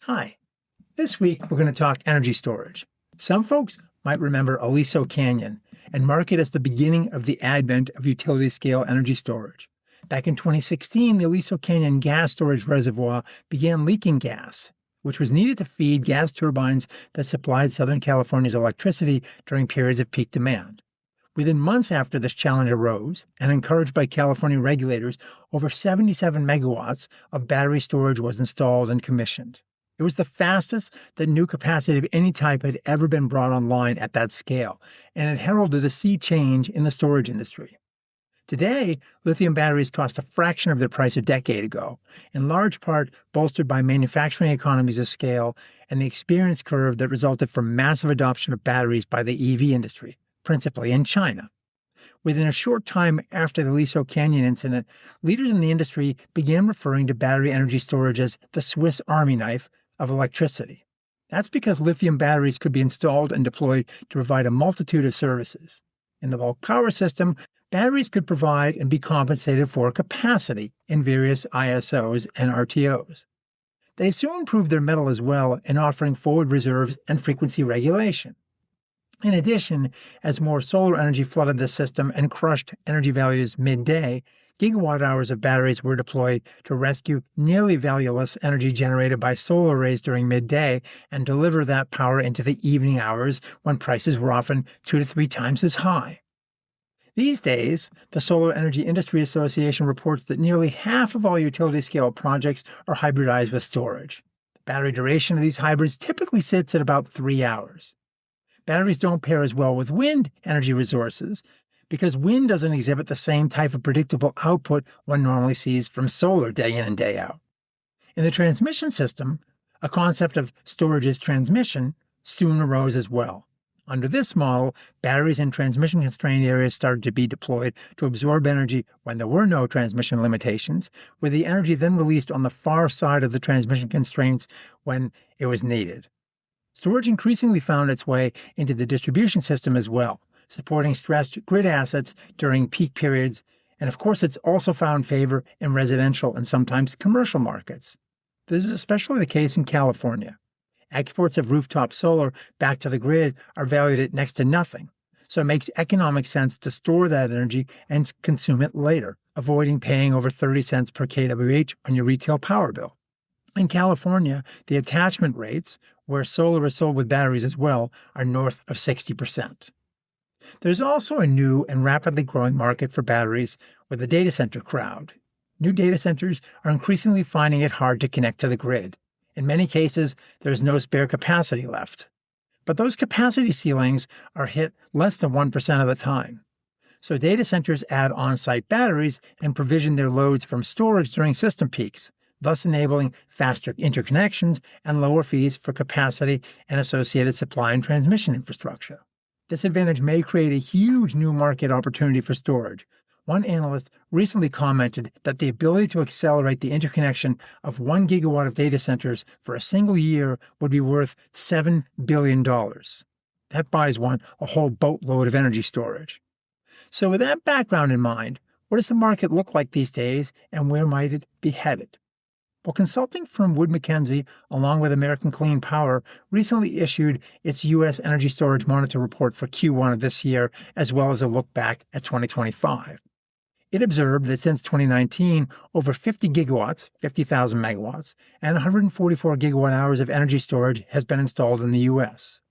Hi. This week, we're going to talk energy storage. Some folks might remember Aliso Canyon and mark it as the beginning of the advent of utility-scale energy storage. Back in 2016, the Aliso Canyon gas storage reservoir began leaking gas, which was needed to feed gas turbines that supplied Southern California's electricity during periods of peak demand. Within months after this challenge arose, and encouraged by California regulators, over 77 megawatts of battery storage was installed and commissioned. It was the fastest that new capacity of any type had ever been brought online at that scale, and it heralded a sea change in the storage industry. Today, lithium batteries cost a fraction of their price a decade ago, in large part bolstered by manufacturing economies of scale and the experience curve that resulted from massive adoption of batteries by the EV industry, principally in China. Within a short time after the Aliso Canyon incident, leaders in the industry began referring to battery energy storage as the Swiss Army knife of electricity. That's because lithium batteries could be installed and deployed to provide a multitude of services. In the bulk power system, batteries could provide and be compensated for capacity in various ISOs and RTOs. They soon proved their mettle as well in offering forward reserves and frequency regulation. In addition, as more solar energy flooded the system and crushed energy values midday, gigawatt hours of batteries were deployed to rescue nearly valueless energy generated by solar arrays during midday and deliver that power into the evening hours when prices were often 2 to 3 times as high. These days, the Solar Energy Industry Association reports that nearly half of all utility-scale projects are hybridized with storage. The battery duration of these hybrids typically sits at about 3 hours. Batteries don't pair as well with wind energy resources because wind doesn't exhibit the same type of predictable output one normally sees from solar day in and day out. In the transmission system, a concept of storage as transmission soon arose as well. Under this model, batteries in transmission-constrained areas started to be deployed to absorb energy when there were no transmission limitations, with the energy then released on the far side of the transmission constraints when it was needed. Storage increasingly found its way into the distribution system as well, supporting stressed grid assets during peak periods, and of course it's also found favor in residential and sometimes commercial markets. This is especially the case in California. Exports of rooftop solar back to the grid are valued at next to nothing, so it makes economic sense to store that energy and consume it later, avoiding paying over 30 cents per kWh on your retail power bill. In California, the attachment rates, where solar is sold with batteries as well, are north of 60%. There's also a new and rapidly growing market for batteries with the data center crowd. New data centers are increasingly finding it hard to connect to the grid. In many cases, there's no spare capacity left. But those capacity ceilings are hit less than 1% of the time. So data centers add on-site batteries and provision their loads from storage during system peaks, thus enabling faster interconnections and lower fees for capacity and associated supply and transmission infrastructure. This advantage may create a huge new market opportunity for storage. One analyst recently commented that the ability to accelerate the interconnection of 1 gigawatt of data centers for a single year would be worth $7 billion. That buys one a whole boatload of energy storage. So with that background in mind, what does the market look like these days and where might it be headed? Well, consulting firm Mackenzie, along with American Clean Power, recently issued its U.S. Energy Storage Monitor report for Q1 of this year, as well as a look back at 2025. It observed that since 2019, over 50 gigawatts, 50,000 megawatts, and 144 gigawatt hours of energy storage has been installed in the U.S.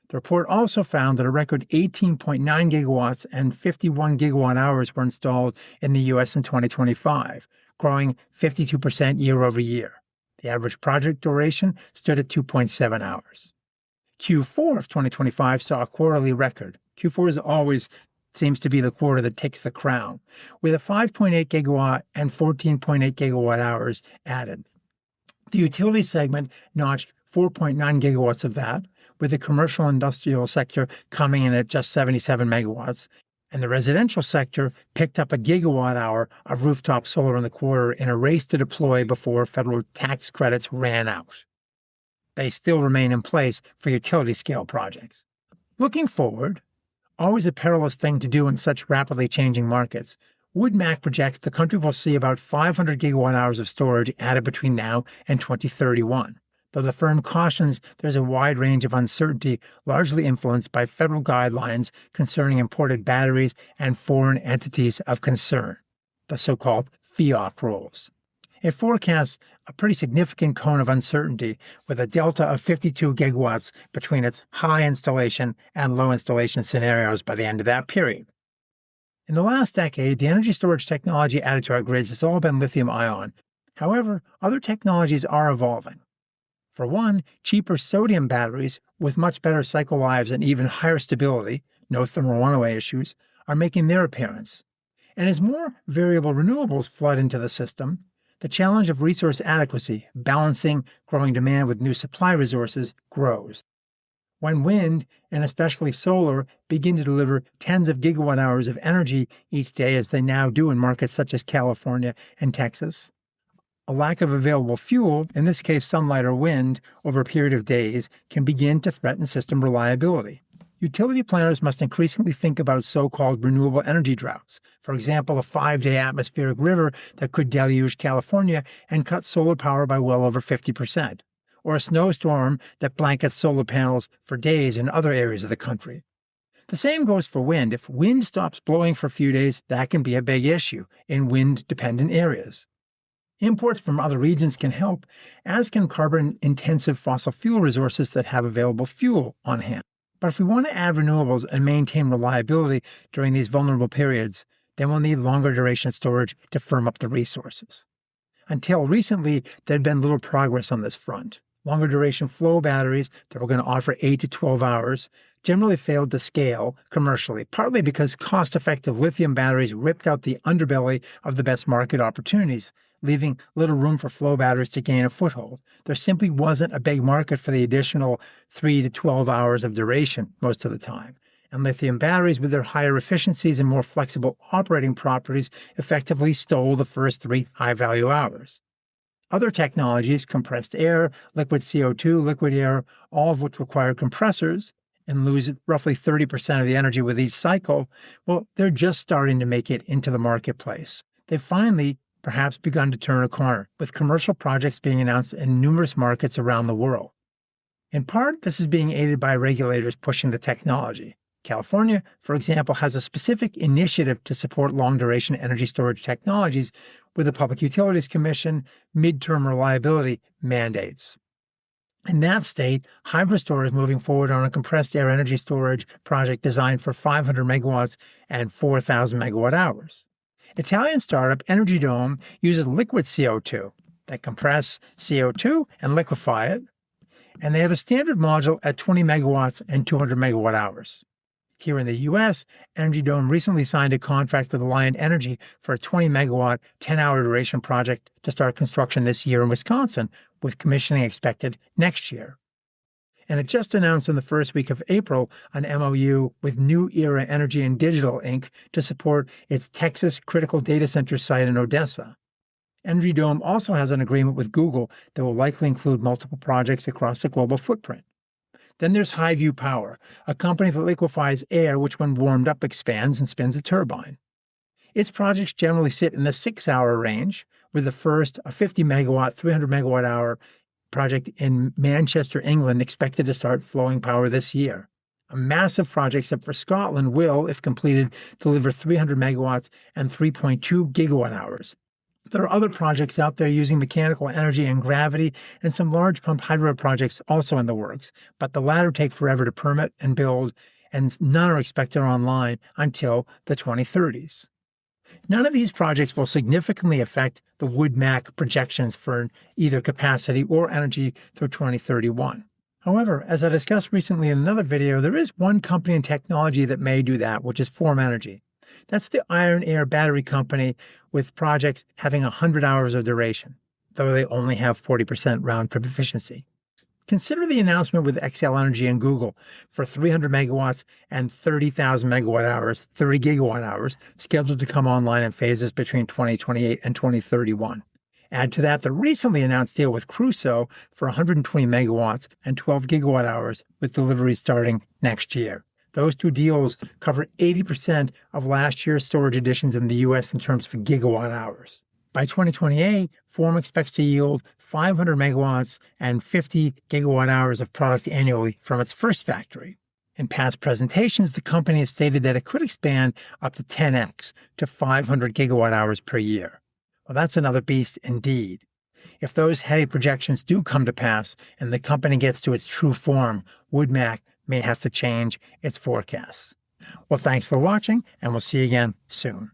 The report also found that a record 18.9 gigawatts and 51 gigawatt hours were installed in the U.S. in 2025, growing 52% year over year. The average project duration stood at 2.7 hours. Q4 of 2025 saw a quarterly record. Q4 always seems to be the quarter that takes the crown, with a 5.8 gigawatt and 14.8 gigawatt hours added. The utility segment notched 4.9 gigawatts of that, with the commercial industrial sector coming in at just 77 megawatts, and the residential sector picked up a gigawatt hour of rooftop solar in the quarter in a race to deploy before federal tax credits ran out. They still remain in place for utility-scale projects. Looking forward, always a perilous thing to do in such rapidly changing markets, WoodMac projects the country will see about 500 gigawatt hours of storage added between now and 2031. though the firm cautions there's a wide range of uncertainty largely influenced by federal guidelines concerning imported batteries and foreign entities of concern, the so-called FEOC rules. It forecasts a pretty significant cone of uncertainty with a delta of 52 gigawatts between its high installation and low installation scenarios by the end of that period. In the last decade, the energy storage technology added to our grids has all been lithium-ion. However, other technologies are evolving. For one, cheaper sodium batteries with much better cycle lives and even higher stability, no thermal runaway issues, are making their appearance. And as more variable renewables flood into the system, the challenge of resource adequacy, balancing growing demand with new supply resources, grows. When wind, and especially solar, begin to deliver tens of gigawatt hours of energy each day as they now do in markets such as California and Texas, a lack of available fuel, in this case sunlight or wind, over a period of days can begin to threaten system reliability. Utility planners must increasingly think about so-called renewable energy droughts. For example, a 5-day atmospheric river that could deluge California and cut solar power by well over 50%. Or a snowstorm that blankets solar panels for days in other areas of the country. The same goes for wind. If wind stops blowing for a few days, that can be a big issue in wind-dependent areas. Imports from other regions can help, as can carbon-intensive fossil fuel resources that have available fuel on hand. But if we want to add renewables and maintain reliability during these vulnerable periods, then we'll need longer duration storage to firm up the resources. Until recently, there had been little progress on this front. Longer duration flow batteries that were going to offer 8 to 12 hours generally failed to scale commercially, partly because cost-effective lithium batteries ripped out the underbelly of the best market opportunities, leaving little room for flow batteries to gain a foothold. There simply wasn't a big market for the additional 3 to 12 hours of duration most of the time. And lithium batteries, with their higher efficiencies and more flexible operating properties, effectively stole the first 3 high-value hours. Other technologies, compressed air, liquid CO2, liquid air, all of which require compressors and lose roughly 30% of the energy with each cycle, well, they're just starting to make it into the marketplace. They've finally perhaps begun to turn a corner, with commercial projects being announced in numerous markets around the world. In part, this is being aided by regulators pushing the technology. California, for example, has a specific initiative to support long-duration energy storage technologies with the Public Utilities Commission midterm reliability mandates. In that state, Hybristore is moving forward on a compressed air energy storage project designed for 500 megawatts and 4,000 megawatt hours. Italian startup Energy Dome uses liquid CO2 that compress CO2 and liquefy it, and they have a standard module at 20 megawatts and 200 megawatt hours. Here in the U.S., Energy Dome recently signed a contract with Alliant Energy for a 20-megawatt, 10-hour duration project to start construction this year in Wisconsin, with commissioning expected next year. And it just announced in the first week of April an MOU with New Era Energy and Digital, Inc. to support its Texas critical data center site in Odessa. Energy Dome also has an agreement with Google that will likely include multiple projects across the global footprint. Then there's Highview Power, a company that liquefies air which when warmed up expands and spins a turbine. Its projects generally sit in the 6-hour range, with the first a 50-megawatt, 300-megawatt-hour project in Manchester, England, expected to start flowing power this year. A massive project except for Scotland will, if completed, deliver 300 megawatts and 3.2 gigawatt-hours. There are other projects out there using mechanical energy and gravity, and some large pump hydro projects also in the works, but the latter take forever to permit and build, and none are expected online until the 2030s. None of these projects will significantly affect the Wood-Mac projections for either capacity or energy through 2031. However, as I discussed recently in another video, there is one company and technology that may do that, which is Form Energy. That's the Iron Air battery company with projects having 100 hours of duration, though they only have 40% round-trip efficiency. Consider the announcement with Xcel Energy and Google for 300 megawatts and 30,000 megawatt hours, 30 gigawatt hours, scheduled to come online in phases between 2028 and 2031. Add to that the recently announced deal with Crusoe for 120 megawatts and 12 gigawatt hours, with deliveries starting next year. Those two deals cover 80% of last year's storage additions in the U.S. in terms of gigawatt hours. By 2028, Form expects to yield 500 megawatts and 50 gigawatt hours of product annually from its first factory. In past presentations, the company has stated that it could expand up to 10x to 500 gigawatt hours per year. Well, that's another beast indeed. If those heady projections do come to pass and the company gets to its true form, WoodMac may have to change its forecasts. Well, thanks for watching, and we'll see you again soon.